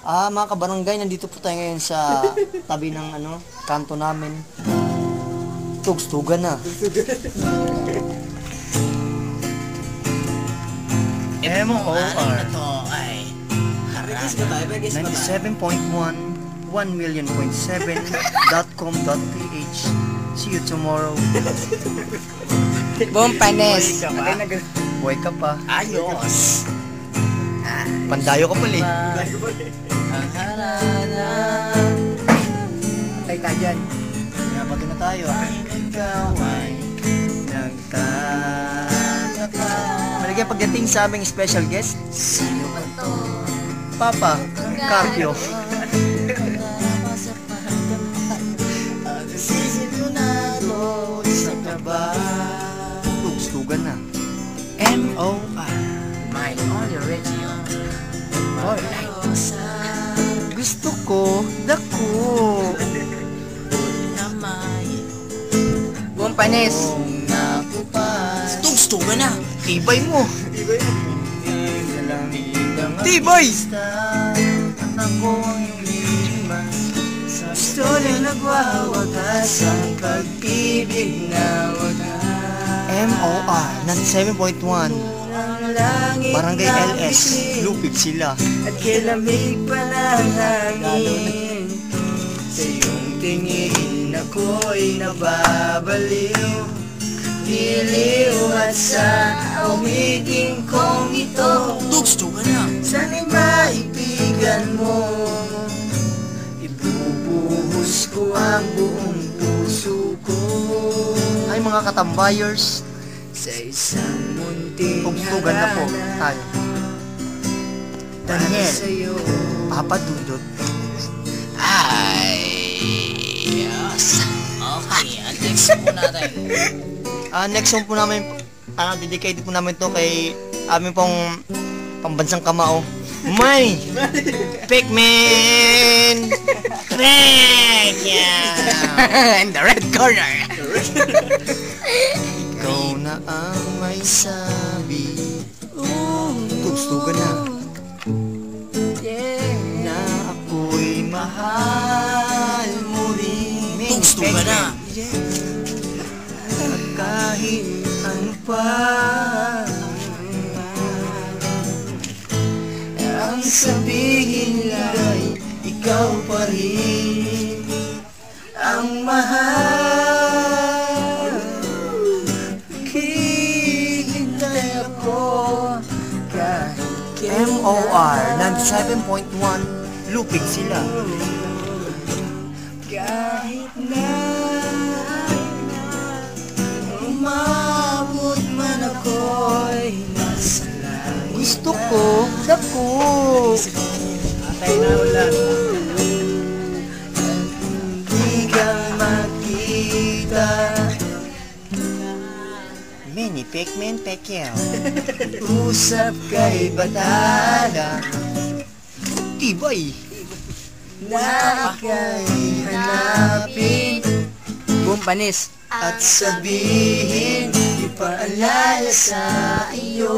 Mga kabarangay, nandito po tayo ngayon sa tabi ng kanto namin. Tugstugan na. MOR to ay 97.1 1,000,7.com.ph. See you tomorrow. Buong panes. Buhay ka pa. Ayos. Pandayo ka pala eh. Ang haralan. Tay tayo dyan. Pinapagin na tayo. Ikaw ay Nagtataka. Malagay pagdating sa aming special guest, sino ba to? Papa Carpio. Sisinunado sa kaba. Tugstugan na. MOR My only radio More like the sun. Gusto ko, dako. Namay Buong panes. Nakupas. Tugstugan na. Tibay mo. Tibay! Ako ang lima sa storya nagwawagas ang pag-ibig na wagas. MOR 97.1 Barangay LS. Lupit sila. At kilamig pa ng hangin. Sa iyong tingin ako'y nababaliw. Diliw at sa umiting kong ito. Tugstugan na. Sana'y maibigan mo. Ibubuhos ko ang buong puso ko. Ay mga katambayers, Sa isang munting tugstugan na po tayo. Daniel, sa'yo. Papa Dudut. Ay, yes. Okay, next po natin. Next song po namin, dedicated po namin to kay aming pong pambansang kamao. May Pikmin! Yeah. In the red corner. Ikaw na ang may sabi. Tugstugan na. Na ako'y mahal mo rin. Tugstugan na. At kahit ano pa Ang sabihin ay ikaw pa rin ang mahal. Hihintay ako kahit MOR 97.1 Lupig sila. kahit na umabot man ako'y nasa langit. Gusto ko, dako. Atay na ulan. Hindi ka makita. Mini Pikmin Pekyaw. Usap kay Batala. Tibay. Na ika'y hanapin. Buong panis. At sabihin, ipaalala sa iyo.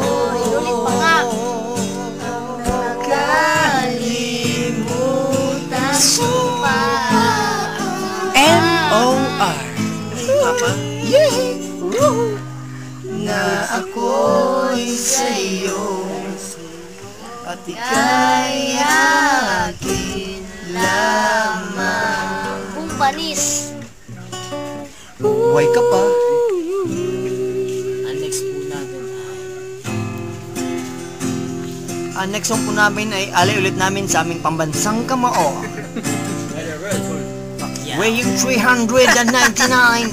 Nakalimutan ko pa. MOR na ako'y sa iyo. At ika'y akin lamang. Bumpanis. Buhay ka pa. Next po natin Next song po namin ay alay ulit namin sa aming pambansang kamao. Weighing 399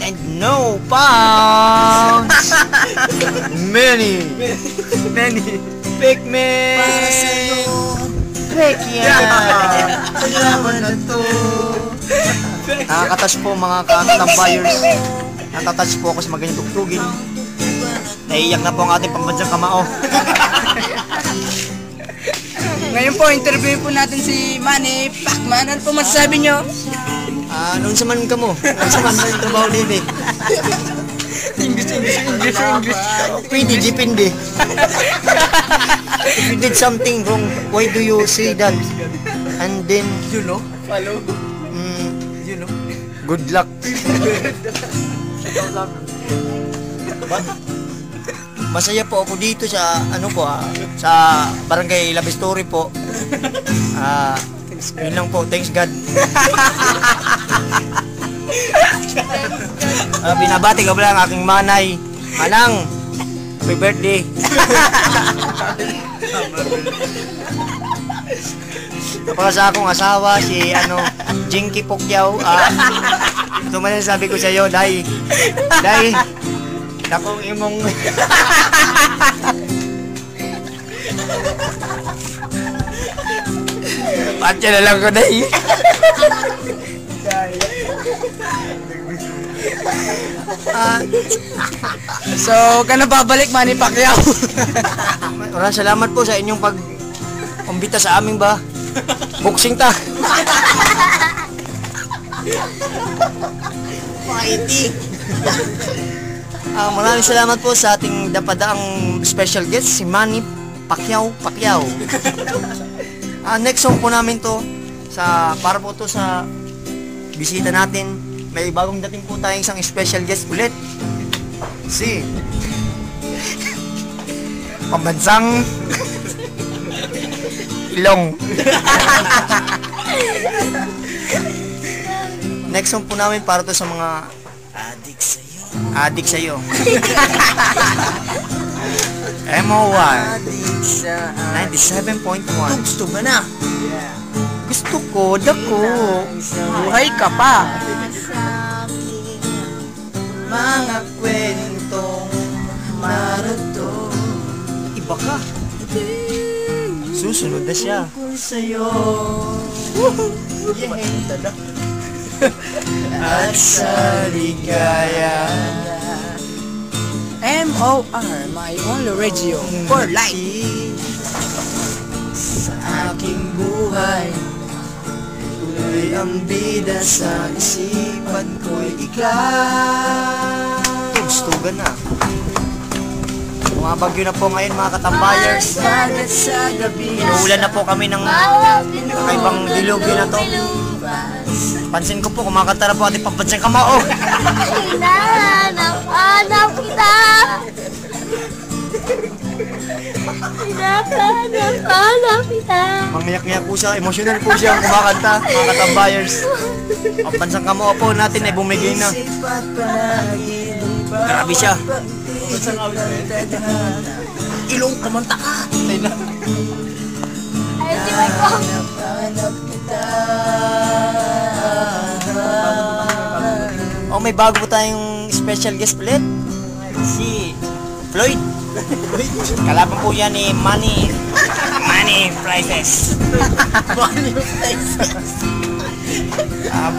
and no pounds. Many Pikmin para sa'yo. Pekyaw. Salamat na to. Nakakatas po mga katambayers. Natatas po ako sa maganyang tugtugin. Naiiyak na po ang ating pambansang kamao. Ngayon po, interview po natin si Manny Pacman. Ano po masasabi nyo? Noon sa man ka mo. Noon sa man yung trabaho din eh. English. Pwede, depende. If you did something wrong, why do you say that? And then, You know? Follow. You know? good luck. Masaya po ako dito sa sa Barangay Love Story po. Yun lang po, thanks God. Binabati ko pala ang aking manay. Manang, happy birthday. Tapos sa akong asawa, si Jinky Pokyaw. Ito man ang sabi ko sa iyo, Day. Dakong imong... Patya na lang ko, Day. So, ka na babalik, Manny Pacquiao. Maraming salamat po sa inyong pag-umbita sa aming boxing ta. Fighting. Maraming salamat po sa ating napadaang special guest, si Manny Pacquiao. Next song po namin to para po to sa bisita natin. May bagong dating po tayong isang special guest ulit. Si Pambansang Ilong. Next song po namin para to sa mga adik sa'yo. MOY 97.1. Gusto ba na? Gusto ko, dako. Buhay ka pa. Mga kwentong maruto. Iba ka. Susunod na siya. Sa'yo. At sa ligaya. MOR, my only radio for life. Sa aking buhay, tuloy ang bida sa isipan ko'y ikaw. Tugstugan na. Mga bagyo na po ngayon, mga katambayers. Inuulan na po kami ng kakaibang dilugyo na to. Pansin ko po, kumakanta na po ating Pambansang Kamao. Hinahanap kita. Hinahanap kita. Mangyak-ngyak po siya, emotional po siya kumakanta, mga katambayers. Pambansang Kamao po natin ay bumigay na. Grabe siya. Ilong, kumanta ka. Ayun si Michael. May bago po tayong special guest ulit. Si Floyd. Kalaban po yan ni Manny Prices.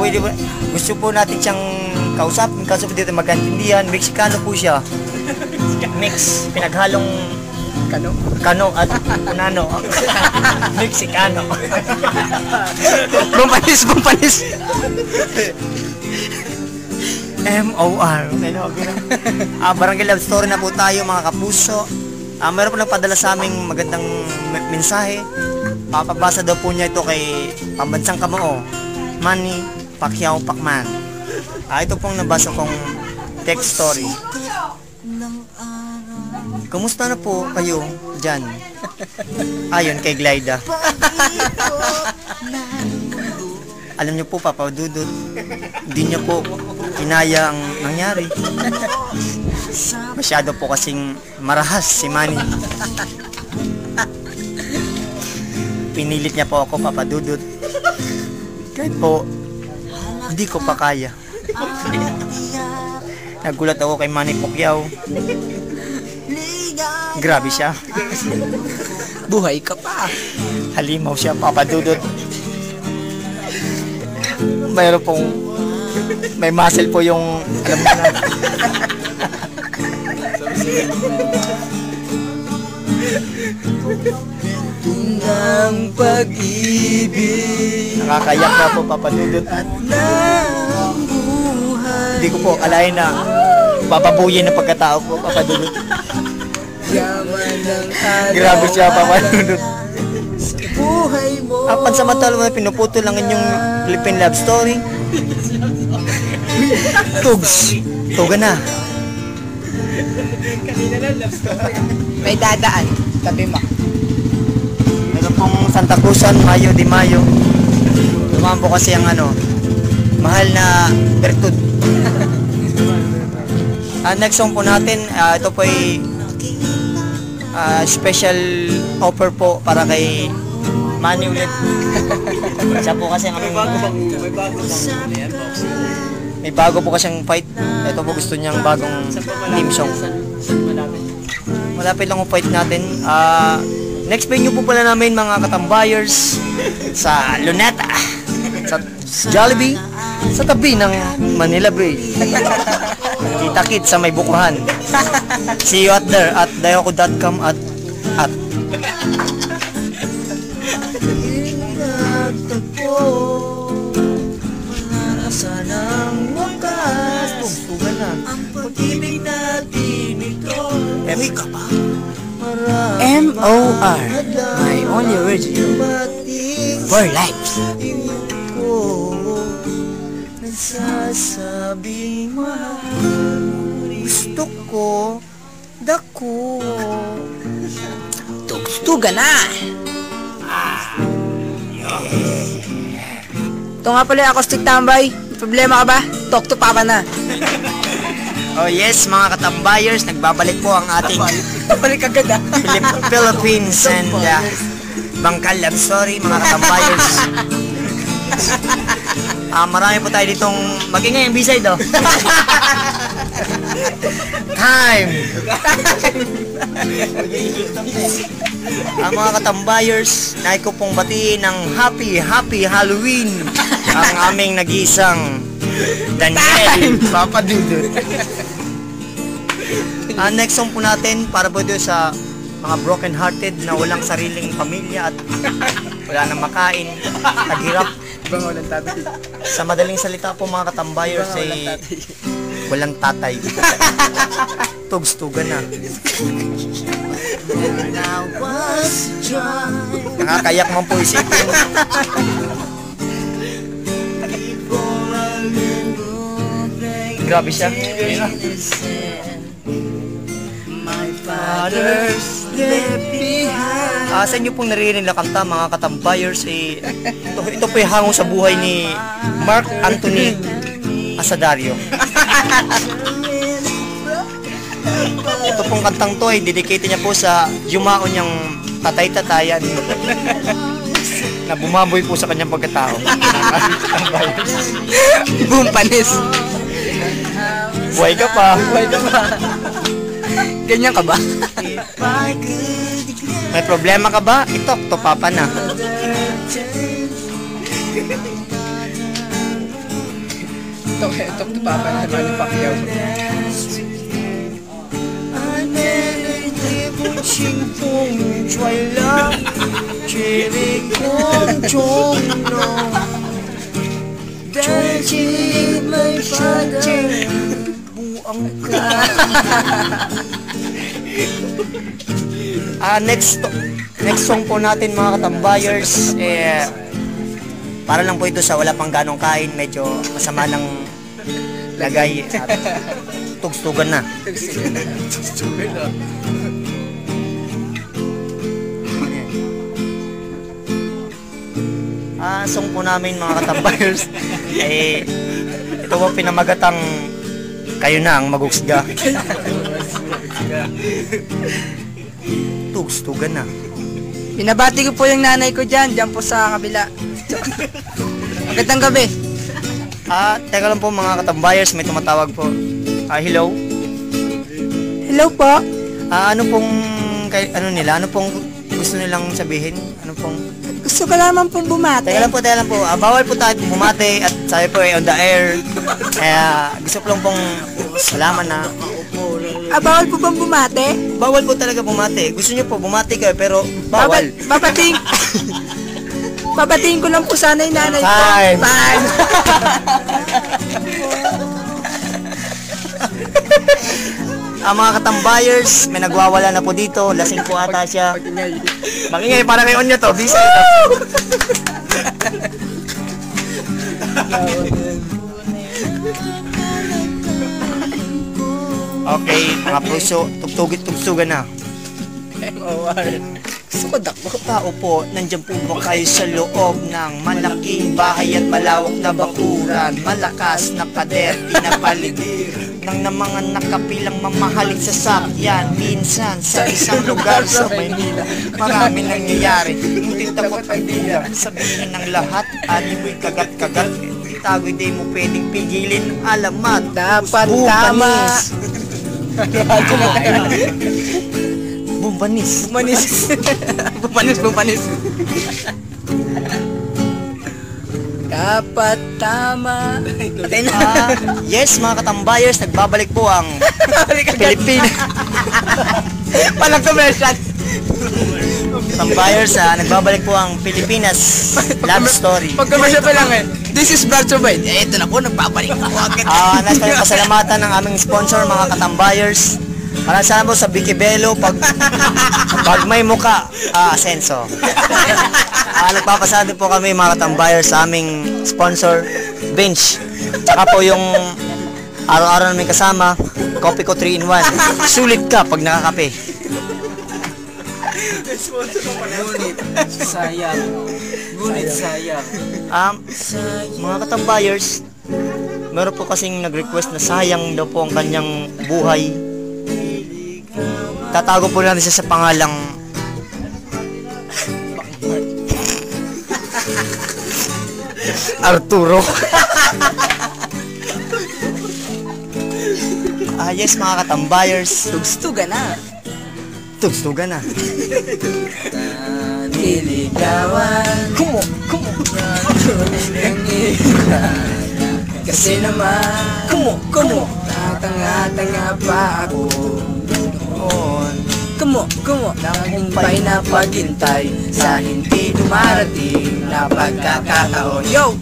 Pwede po, gusto po natin siyang kausapin dito magkaintindihan. Mexicano po siya. Mix, pinaghalong Kano at Unano. Mexicano. Bumpanis. MOR. Barangay Love Story na po tayo, mga kapuso. Meron po nagpadala sa aming magandang mensahe. Papabasa daw po niya ito kay Pambansang Kamao, Manny Pacquiao Pacman. Ito pong nabasa kong text story. Kumusta na po kayo dyan? Ayon kay Glyda. Alam niyo po, Papa Dudut, hindi niyo po kinaya ang nangyari. Masyado po kasing marahas si Manny. Pinilit niya po ako, Papa Dudut. Kahit po, hindi ko pa kaya. Nagulat ako kay Manny Pacquiao. Grabe siya. Buhay ka pa. Halimaw siya, Papa Dudut. Mayroon pong may muscle po yung alam mo na. Tunang pag-ibig. Nakakayak na po, Papa Dudut. Hindi ko po akalain na Papabuyin ng pagkatao ko, papadulot. Yaman ng alaala. Grabe siya, papadulot. Buhay mo. Pansamantala mo na pinuputo lang inyong Philippine love story. Tugs. Tuga na. May dadaan. Tabi mo. Ito pong Santa Cruzan, Mayo de Mayo. Dumaan po kasi ang mahal na bertud. Next song po natin, ito po ay special offer po para kay Manny ulit. Siya po kasi may bago po kasing fight. Ito po gusto niyang bagong theme song. Malapit lang ang fight natin. Next venue po pala namin mga katambayers sa Luneta, sa Jollibee, sa tabi ng Manila Bay. Kita-kit sa may bukuhan. See you out there at dayoku.com at sanang wakas. Tugan na. Ang pag-ibig natin ito. Ewi ka pa. M.O.R. My only original. For life. Ko nagsasabing mahal. Gusto ko dako. Tugstuga na. Ito nga pala yung acoustic tambay. May problema ka ba? Talk to Papa na. Oh yes, mga katambayers, nagbabalik po ang ating Balik agad ah. Philippines and Bangkal love story, mga katambayers. Marami po tayo ditong magingay ang B-side oh. Time! Mga katambayers, nais ko pong batiin ng happy Halloween ang aming nag-iisang Daniel Papadudut. Next song po natin para po doon sa mga broken hearted na walang sariling pamilya at wala nang makain, naghirap. Sa madaling salita po mga katambayers ay walang tatay. Tugstugan na. Nakakayak man po isipin. Grabe siya. Fathers left behind. Sa inyo pong naririnig na kanta mga katambayers ito po yung hango sa buhay ni Mark Anthony Asadario. Ito pong kantang to ay dedicated niya po sa yumaon niyang tatay-tatayan na bumaboy po sa kanyang pagkatao. Boom, panis. Buhay ka pa. Ganyan ka ba? May problema ka ba? Itok to Papa na. Talk to Papa na Manny Pacquiao. Next song po natin mga katambayers para lang po ito sa wala pang ganong kain, medyo masama ng lagay at tugstugan na. Song po namin mga katambayers ito po pinamagatang kayo na ang magugsga. Tugstugan na. Binabati ko po yung nanay ko dyan po sa kabila. Magandang gabi. Teka lang po mga katambayers, may tumatawag po. Hello? Hello po. Ano pong nila? Ano pong gusto nilang sabihin? Ano pong Gusto ko naman pong bumati. Teka lang po. Bawal po tayo bumate at sabi po on the air. Gusto ko lang pong salamat na. Bawal po bang bumati? Bawal po talaga bumate. Gusto niyo po bumati kayo pero bawal. Babatiin ko lang po sana yung nanay ko. Fine. Fine. ang mga katambayers, may nagwawala na po dito. Lasing po ata siya. Makingay, para kay Onyo to. Bisa ito. Okay, mga puso, tugtugan na. Sukadakbo. Tao po, nandiyan po ba kayo sa loob ng malaking bahay at malawak na bakuran? Malakas na pader, pinapaligiran ng mga nakapilang mamahaling sasakyan. Minsan sa isang lugar sa Maynila, marami nangyayari. Ngunit takot ang bilang, sabihin ng lahat, animoy kagat-kagat. Tago'y di mo pwedeng pigilin ang alamat. Dapat tama. Bumbanis. Bumanis. Dapat tama. Yes, mga katambayers, nagbabalik po ang Pilipinas. Palang commercial. Katambayers, nagbabalik po ang Pilipinas Love Story. Pag commercial pa lang this is brought to you by. Ito na po, nagbabalik ako agad. Nais tayong pasalamatan ng aming sponsor, mga katambayers. Maraming salamat po sa Vicky Bello pag may muka, Asenso. Nagpapasalamat po kami, mga katambayers, sa aming sponsor, Bench. Tsaka po yung araw-araw namin kasama, Coffee ko 3-in-1. Sulit ka pag nakakape. Ngunit sayang. Mga katambayers, meron po kasing nag-request na sayang daw po ang kanyang buhay. Tatago po natin siya sa pangalang Arturo. Yes, mga katambayers, Tugstugan na. tugstugan na. Niligawan. Kumo. Kasi naman. Kumo. Tatanga-tanga pa ako. Kumo. Laging pa'y napaghintay sa hindi dumarating na pagkakataon. Yo!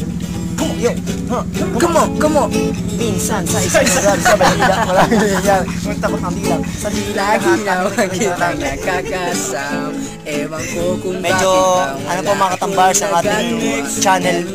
Kumo. Minsan sa isang lugar sa Manila, maraming nangyayari. Ngunit takot ang bilang. Sa Lagi na makitang nakakasam. Ewan ko kung medyo, ano po, mga katambayers, ang ating channel.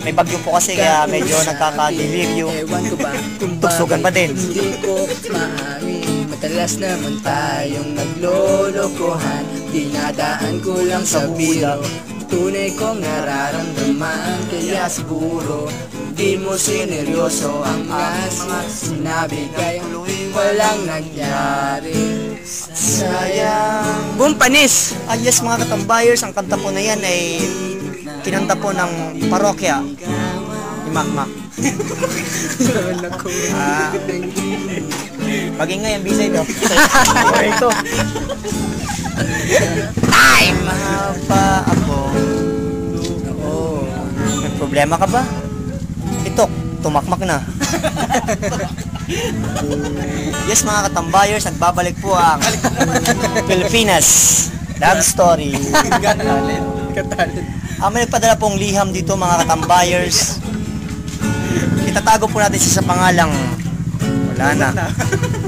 May bagyo po kasi, kaya medyo nagkaka-deliryo. Ewan ko ba kung Tugstugan pa din. hindi ko maamin. Madalas naman tayong naglolokohan. Dinadaan ko lang sa biro. Tunay kong nararamdaman. Kaya siguro di mo sineryoso ang mga sinabi. Kaya walang nangyari. Sayang. Bumpanis! Yes, mga katambayers, ang kanta po na yan ay kinanta po ng parokya ni Makmak. Maging ngayon, bisay daw. Ito. Time! Mahaba ako. May problema ka ba? Ito, tumakmak na. Yes, mga katambayers, nagbabalik po ang Pilipinas Love Story. May nagpadala pong liham dito, mga katambayers. Itatago po natin siya sa pangalang wala na.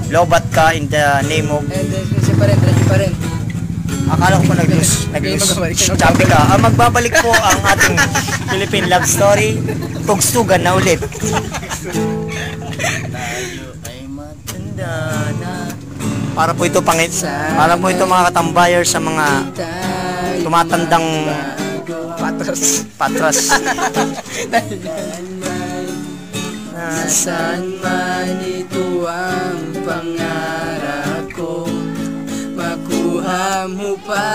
Lobat ka in the name of. Siya pa rin. Akala ko po nag-lose. Sabi ka, magbabalik po ang ating Philippine Love Story. Tugstugan na ulit. Para po ito para po ito, mga katambayers, sa mga tumatandang patras. Nasaan man ito ang pangarap ko, makuha mo pa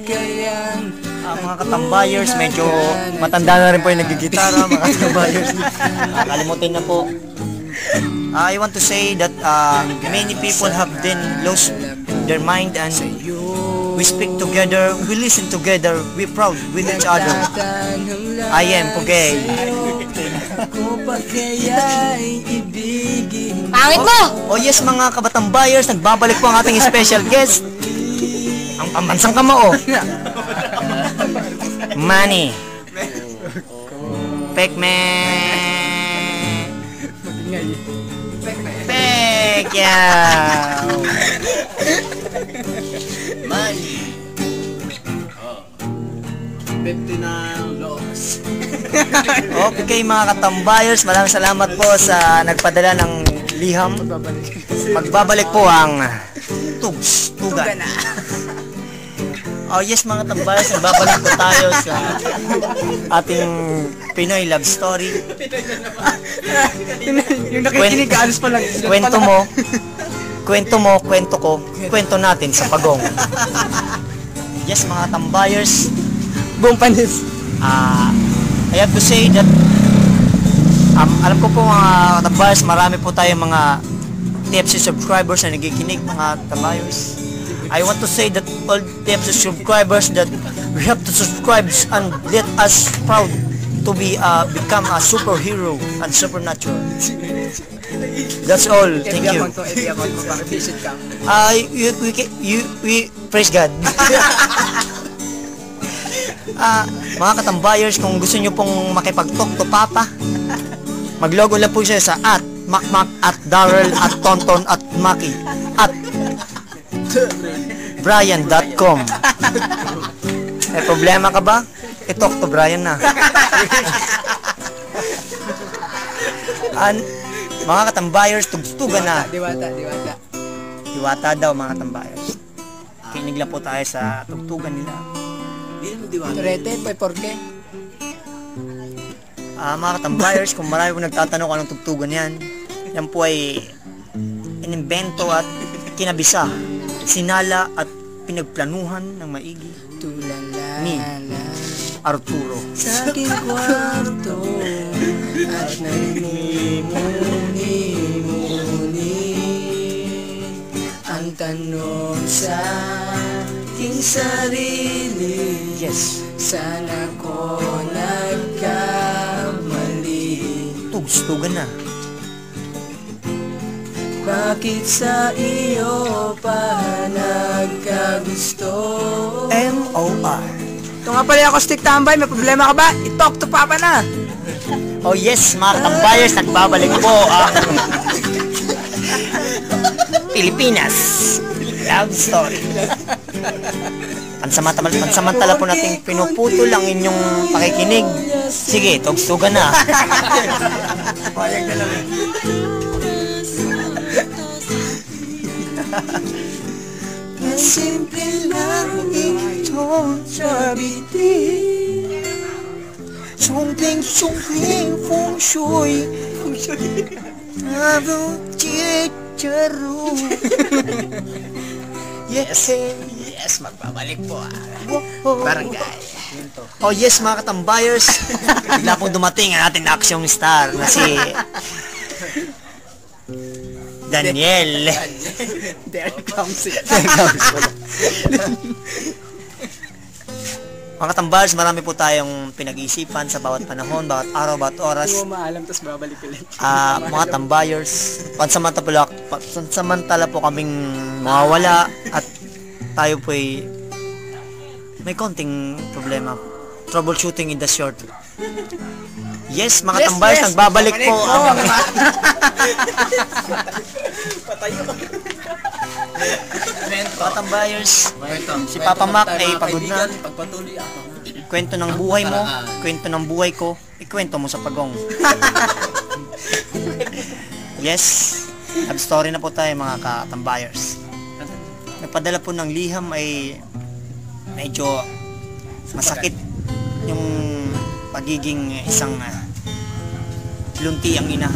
kayang mga katambayers, medyo matanda na rin po yung nagigitara, mga katambayers. Kalimutin na po. I want to say that many people have then lost their mind, and we speak together, we listen together, we proud with each other. I am Pugay. Pangit mo! Oh yes, mga kabatambayers, nagbabalik po ang ating special guest, ang pambansang kamao, Manny Pekme. Pekyaw! Money. 59 loss. Okay mga katambayers, maraming salamat po sa nagpadala ng liham. Magbabalik po ang Tugstugan. Oh yes mga tambayers, nagbabalik po tayo sa ating Pinoy love story. Yung nakikinig ka, alis pa lang. Kwento mo, kwento ko, kwento natin sa Pagong. Yes mga tambayers, Buong panis. I have to say that alam ko po mga tambayers, marami po tayong mga TFC subscribers na nagikinig mga tambayers. I want to say that all TFC subscribers that we have to subscribe and let us proud to be become a superhero and supernatural. That's all. Thank you. We praise God. Mga katambayers, kung gusto nyo pong makipag-talk to Papa, mag-logo lang po siya sa @macmac, @darrell, @tonton, @maki, @brian.com. May problema ka ba? I-talk to Brian na. Mga katambayers, tugstugan na. Diwata daw mga katambayers. Kinig lang po tayo sa tugtugan nila. Turete, por qué? Mga katambayers, kung marami po nagtatanong kung anong tugtugan yan, yan po ay inimbento at kinabisa, sinala at pinagplanuhan ng maigi ni Arturo. Sa aking kwarto at nagmumuni ang tanong sa aking sarili. Yes. Sana ko nagkamali. Tugstugan na. Bakit sa iyo pa nagkagusto? M.O.R. Ito nga pala ako, Stick Tambay. May problema ka ba? I-talk to Papa na. Oh yes, mga katambayers, nagbabalik po ang Pilipinas Love Story. Pansamantala po nating pinuputol ang inyong pakikinig. Sige, tugstugan na. Payag na lang. Simple lang itong sabitin. Sungping feng shui. Chicharo. Yes. Yes, magbabalik po Barangay. Oh yes mga katambayers, bigla pong dumating ang ating action star na si Daniel. There comes it. Mga katambayers, marami po tayong pinag-iisipan sa bawat panahon, bawat araw, bawat oras. Hindi mo maalam, tapos babalik ulit. Mga tambayers, pansamantala po kaming mawawala at tayo po ay may konting problema. Troubleshooting in the short. Yes, mga tambayers, nagbabalik po ang mga tambayers. Si Papa Mac ay pagod na. Kwento ng buhay mo, kwento ng buhay ko, ikwento mo sa Pagong. Yes, love story na po tayo mga katambayers. Nagpadala po ng liham ay medyo masakit yung pagiging isang lunti ang ina.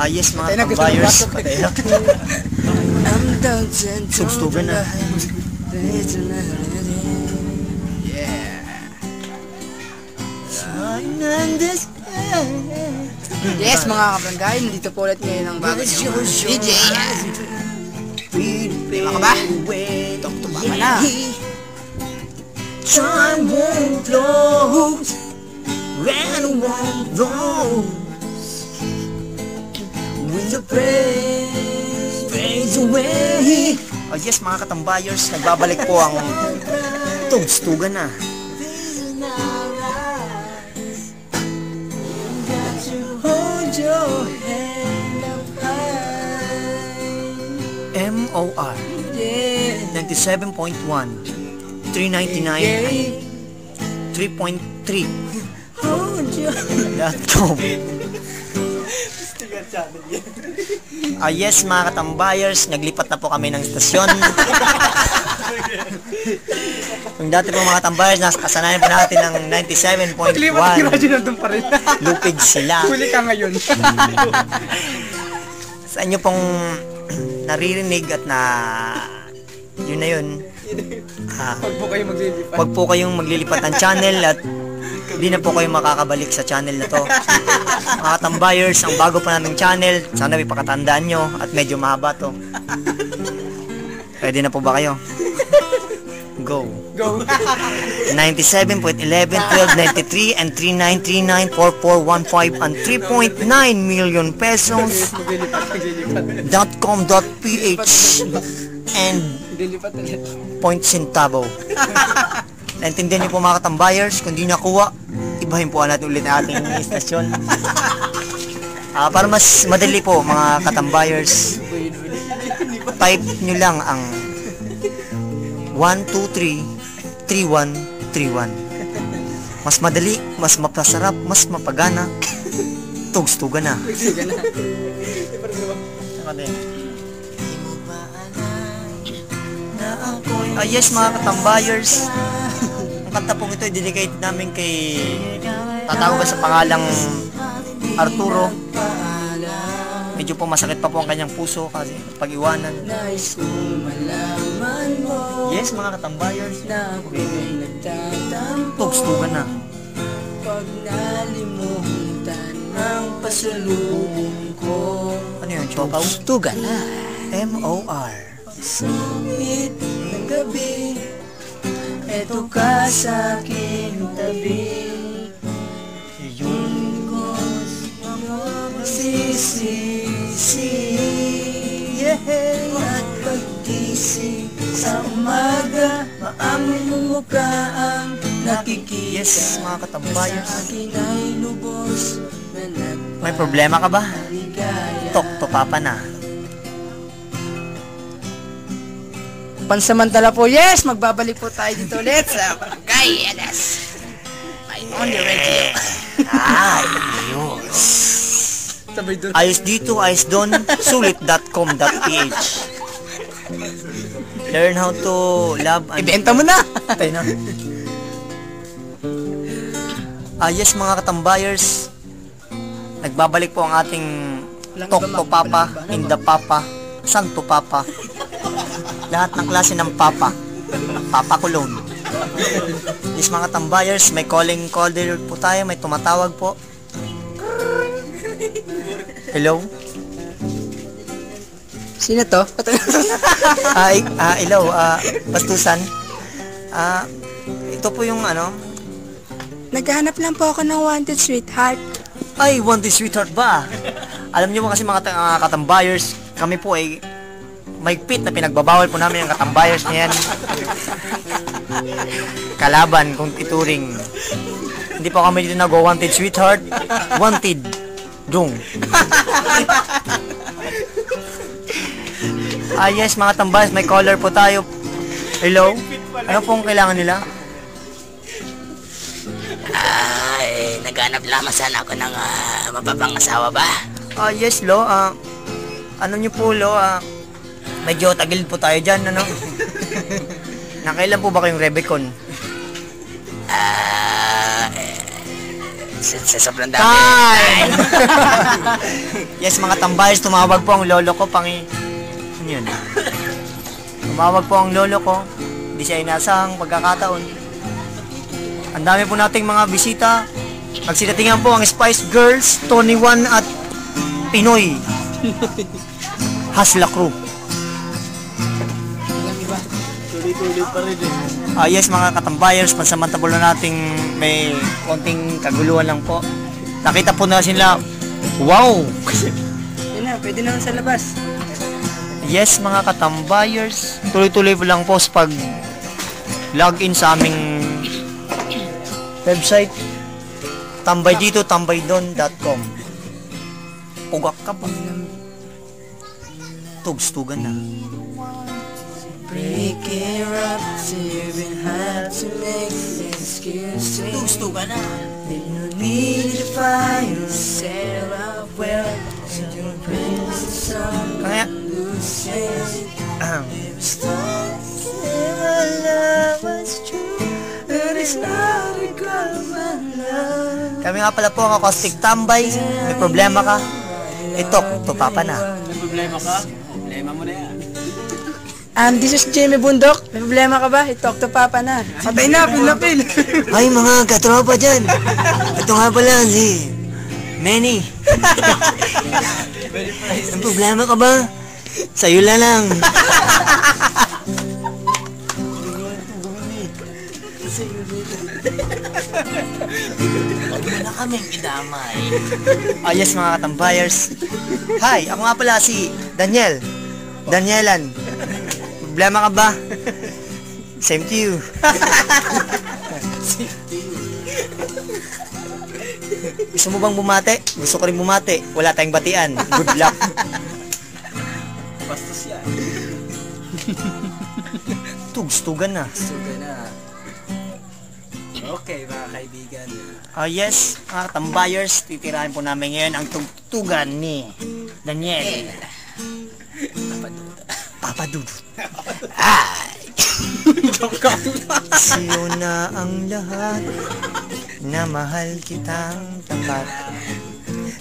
Yes mga tambayers, tugstugan na. Yes mga kabarangay, nandito po ulit ngayon ang bago niyong DJ. Problema ka ba? Talk to Papa na. Time won't close when one goes when the praise fades away. Oh yes mga katambayers, nagbabalik po ang tugstugan na. your hand up high. MOR Yeah. 97.1 399 3.3 Hold your .com. Yes mga katambayers, naglipat na po kami ng stasyon. Yung dati po mga katambayers, kasanayan po natin ng 97.1. pa rin. Lupig sila. Huli ka ngayon. Sa inyo pong naririnig at na yun na yun. Huwag po kayo maglilipat. Huwag po kayong maglilipat ng channel at hindi na po kayo makakabalik sa channel na to. Mga katambayers, ang bago pa nating channel, sana may pakatandaan nyo at medyo mahaba to. Ready na po ba kayo? Go. Go. 97.11, 1293 and 3939 4415 and 3.9 million pesos .com.ph and Maglilipat ulit. point centavo. Naintindihan niyo po mga katambayers, kung di nakuha, ibahin po natin ulit ang ating istasyon. Para mas madali po mga katambayers, type nyo lang ang 1233131. Mas madali, mas mapasarap, mas mapagana, tugs-tugan na. Yes mga katambayers, ang kanta pong ito ay dedicate namin kay tatawag sa pangalang Arturo. Medyo po masakit pa po ang kanyang puso kasi pag-iwanan. Nais kong malaman mo. Yes mga katambayers, Na ako'y nagtatampo. tugs-tugan na. Pag nalimutan ang pasalubong ko. Ano yun, Chopaw? Tugan na. MOR. Sungit ng gabi, eto ka sa aking tabi. Yun Ko magsisisi, at pagtising sa umaga, maamoy mo mukha ang nakikita. Yes mga katambayers. Sa akin ay lubos na May problema ka ba? nagpaligaya. Tok to papa na. Pansamantala po, yes! Magbabalik po tayo dito ulit sa Barangay LS. My only radio. Ayos. Sabay doon. Ayos dito, ayos doon. Sulit.com.ph. Learn how to love and... Ibenta mo na! Tayo na. Yes mga katambayers, nagbabalik po ang ating Talk to Papa, in the Papa, San to Papa. Lahat ng klase ng Papa. Papa Kulon. Yes mga tambayers, may calling caller po tayo, may tumatawag po. Hello? Sino to? Hello, Pastusan. Ito po yung ano. Naghahanap lang po ako ng wanted sweetheart. Ay, wanted sweetheart ba? Alam niyo po kasi mga katambayers, kami po ay mahigpit na pinagbabawal po namin ang katambayers niyan. Kalaban kung ituring. Hindi po kami dito nag-wanted sweetheart, wanted dung. Yes mga tambayers, may caller po tayo. Hello? Ano pong kailangan nila? Naghanap lamang sana ako ng mapapangasawa ba? Yes lo, ano niyo po lo, medyo tagil po tayo dyan, ano? Nakailan po ba kayong Rebecon? Sa sobrang dami. Time! Yes, mga tambayers, tumawag po ang lolo ko, ano yun? Tumawag po ang lolo ko, hindi siya inasahang pagkakataon. Ang dami po nating mga bisita. Magsitatingan po ang Spice Girls, Tony One at Pinoy. Hasla Crew. Tuloy-tuloy pa rin Yes mga katambayers, pansamantala nating may konting kaguluhan lang po. Nakita po na sila, wow! Yan na, pwede naman sa labas. Yes mga katambayers, tuloy-tuloy po lang po sa pag login sa aming website, tambaydito tambaydon.com. Pugak ka pa. Tugstugan na. Break it up, so you will have to make excuses. Tugstugan na. There's no need to fight or set up well. So your friends are some Kaya. loses. Ahem. Our love was true, but it's not a common love. Kami nga pala po ang Acoustic Tambay. May problema ka? Ito papa na. May problema ka? Problema mo na yan. This is Jimmy Bundok. May problema ka ba? I-talk to Papa na. Patay na, pinapil. Ay mga katropa dyan. Ito nga pala si Manny. Ang problema ka ba? Sa'yo lang. Huwag mo na kaming idamay. Yes mga katambayers. Hi, ako nga pala si Daniel. Danielan. Problema ka ba? Same to you. Gusto mo bang bumate? Gusto ko rin bumate. Wala tayong batian. Good luck. Bastos yan. Tugstugan na. Suga na. Okay, mga kaibigan. Yes, mga tambayers, titirahin po namin ngayon ang tugtugan ni Daniel. Papa Dudut. Ay! Sa'yo na ang lahat, na mahal kitang tapat.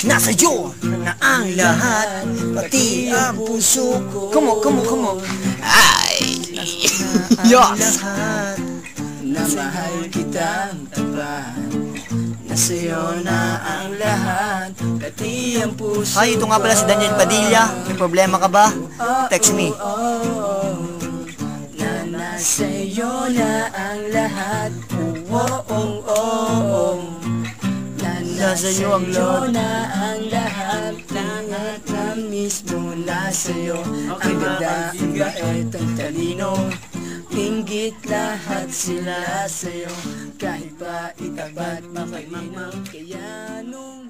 Nasa iyo na ang lahat, pati ang puso ko. Come on. Ay! Ang lahat, Na mahal kitang tapat. Nasa'yo na ang lahat, pati ang puso. Hi, ito nga pala si Daniel Padilla. May problema ka ba? Text me. Na nasa'yo na ang lahat. Oh. Na nasa'yo na ang lahat. Lahat na mismo nasa'yo. Ang ganda, ang bait, ang talino. Inggit lahat sila sa'yo. Kahit pa itapat makalinaw. Kaya nung